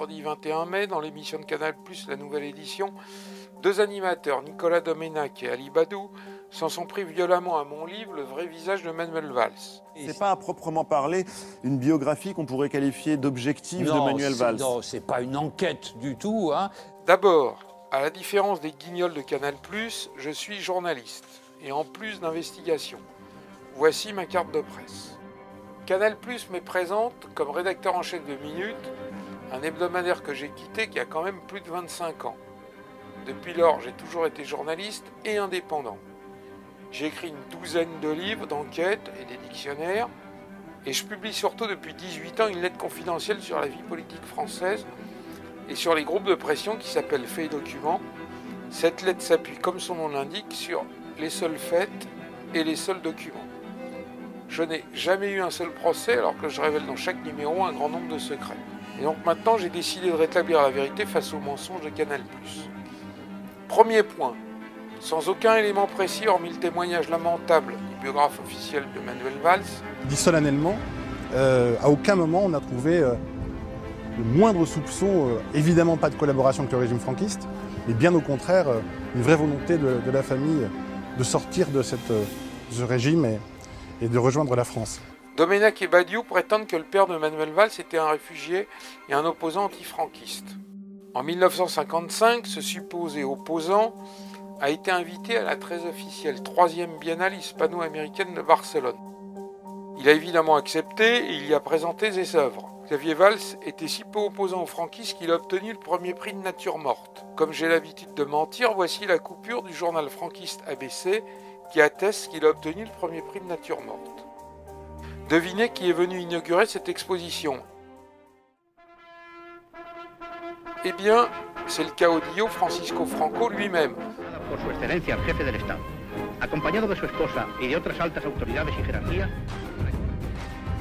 mercredi 21 mai, dans l'émission de Canal+, la nouvelle édition, deux animateurs, Nicolas Domenac et Ali Badou, s'en sont pris violemment à mon livre, Le vrai visage de Manuel Valls. C'est pas à proprement parler une biographie qu'on pourrait qualifier d'objective de Manuel Valls. Non, c'est pas une enquête du tout, hein. D'abord, à la différence des guignols de Canal+, je suis journaliste, et en plus d'investigation. Voici ma carte de presse. Canal+ me présente comme rédacteur en chef de Minute, un hebdomadaire que j'ai quitté qui a quand même plus de 25 ans. Depuis lors, j'ai toujours été journaliste et indépendant. J'ai écrit une douzaine de livres d'enquête et des dictionnaires, et je publie surtout depuis 18 ans une lettre confidentielle sur la vie politique française et sur les groupes de pression qui s'appellent Faits et Documents. Cette lettre s'appuie, comme son nom l'indique, sur les seuls faits et les seuls documents. Je n'ai jamais eu un seul procès alors que je révèle dans chaque numéro un grand nombre de secrets. Et donc maintenant, j'ai décidé de rétablir la vérité face aux mensonges de Canal+. Premier point, sans aucun élément précis hormis le témoignage lamentable du biographe officiel de Manuel Valls. Dit solennellement, à aucun moment on a trouvé le moindre soupçon, évidemment pas de collaboration avec le régime franquiste, mais bien au contraire, une vraie volonté de la famille de sortir de ce régime et de rejoindre la France. Domenac et Badiou prétendent que le père de Manuel Valls était un réfugié et un opposant antifranquiste. En 1955, ce supposé opposant a été invité à la très officielle 3e biennale hispano-américaine de Barcelone. Il a évidemment accepté et il y a présenté ses œuvres. Xavier Valls était si peu opposant aux franquistes qu'il a obtenu le premier prix de nature morte. Comme j'ai l'habitude de mentir, voici la coupure du journal franquiste ABC qui atteste qu'il a obtenu le premier prix de nature morte. Devinez qui est venu inaugurer cette exposition. Eh bien, c'est le caudillo Francisco Franco lui-même. Por su excelencia el jefe del Estado, acompañado de su esposa y de otras altas autoridades y jerarquía.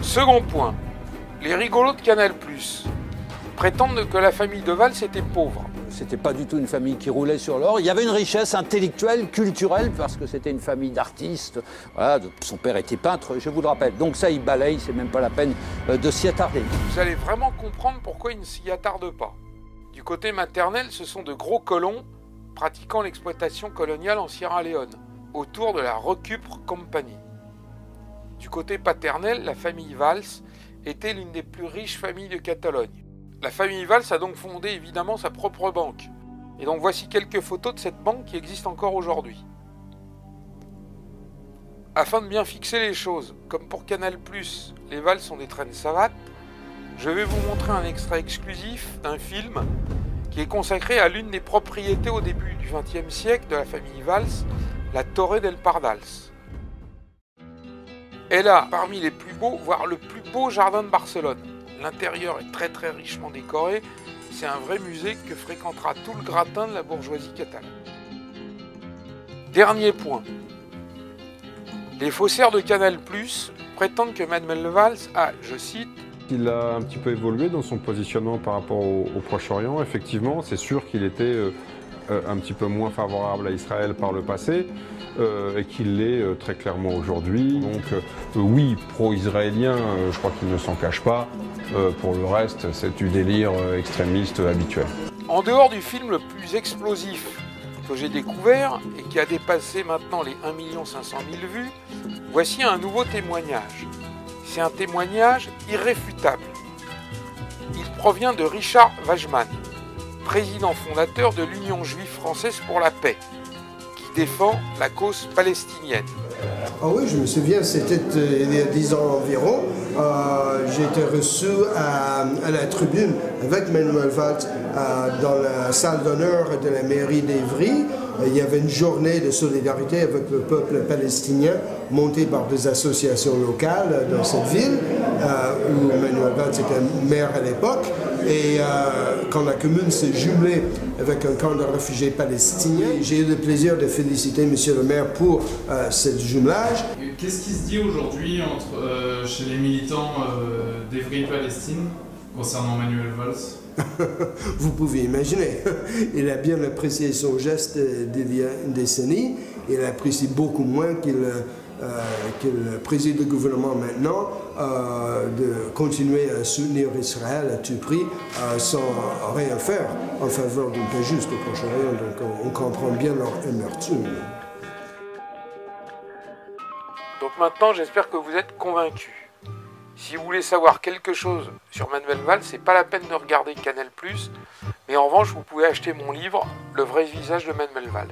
Second point, les rigolos de Canal+ prétendent que la famille de Valls était pauvre. C'était pas du tout une famille qui roulait sur l'or. Il y avait une richesse intellectuelle, culturelle, parce que c'était une famille d'artistes. Voilà, son père était peintre, je vous le rappelle. Donc ça, il balaye, c'est même pas la peine de s'y attarder. Vous allez vraiment comprendre pourquoi il ne s'y attarde pas. Du côté maternel, ce sont de gros colons pratiquant l'exploitation coloniale en Sierra Leone, autour de la Recupre Company. Du côté paternel, la famille Valls était l'une des plus riches familles de Catalogne. La famille Valls a donc fondé évidemment sa propre banque. Et donc voici quelques photos de cette banque qui existe encore aujourd'hui. Afin de bien fixer les choses, comme pour Canal+, les Valls sont des traînes savates, je vais vous montrer un extrait exclusif d'un film qui est consacré à l'une des propriétés au début du XXe siècle de la famille Valls, la Torre del Pardals. Elle a parmi les plus beaux, voire le plus beau jardin de Barcelone. L'intérieur est très très richement décoré, c'est un vrai musée que fréquentera tout le gratin de la bourgeoisie catalane. Dernier point. Les faussaires de Canal+ prétendent que Manuel Valls a, je cite, il a un petit peu évolué dans son positionnement par rapport au Proche-Orient. Effectivement, c'est sûr qu'il était un petit peu moins favorable à Israël par le passé et qu'il l'est très clairement aujourd'hui. Donc oui, pro-israélien, je crois qu'il ne s'en cache pas. Pour le reste, c'est du délire extrémiste habituel. En dehors du film le plus explosif que j'ai découvert et qui a dépassé maintenant les 1 500 000 vues, voici un nouveau témoignage. C'est un témoignage irréfutable. Il provient de Richard Wajman, président fondateur de l'Union juive française pour la paix, qui défend la cause palestinienne. Ah oui, je me souviens, c'était il y a 10 ans environ. J'ai été reçu à la tribune avec Manuel Valls dans la salle d'honneur de la mairie d'Évry. Il y avait une journée de solidarité avec le peuple palestinien montée par des associations locales dans cette ville, où Manuel Valls était maire à l'époque. Et quand la commune s'est jumelée avec un camp de réfugiés palestiniens, j'ai eu le plaisir de féliciter monsieur le maire pour ce jumelage. Qu'est-ce qui se dit aujourd'hui chez les militants d'Évry-Palestine concernant Manuel Valls? Vous pouvez imaginer, il a bien apprécié son geste d'il y a une décennie, il apprécie beaucoup moins qu'il qu'il préside le gouvernement maintenant, de continuer à soutenir Israël à tout prix sans rien faire en faveur d'une paix juste au Proche-Orient. Donc on comprend bien leur amertume. Donc maintenant, j'espère que vous êtes convaincus. Si vous voulez savoir quelque chose sur Manuel Valls, c'est pas la peine de regarder Canal+, mais en revanche, vous pouvez acheter mon livre « Le vrai visage de Manuel Valls ».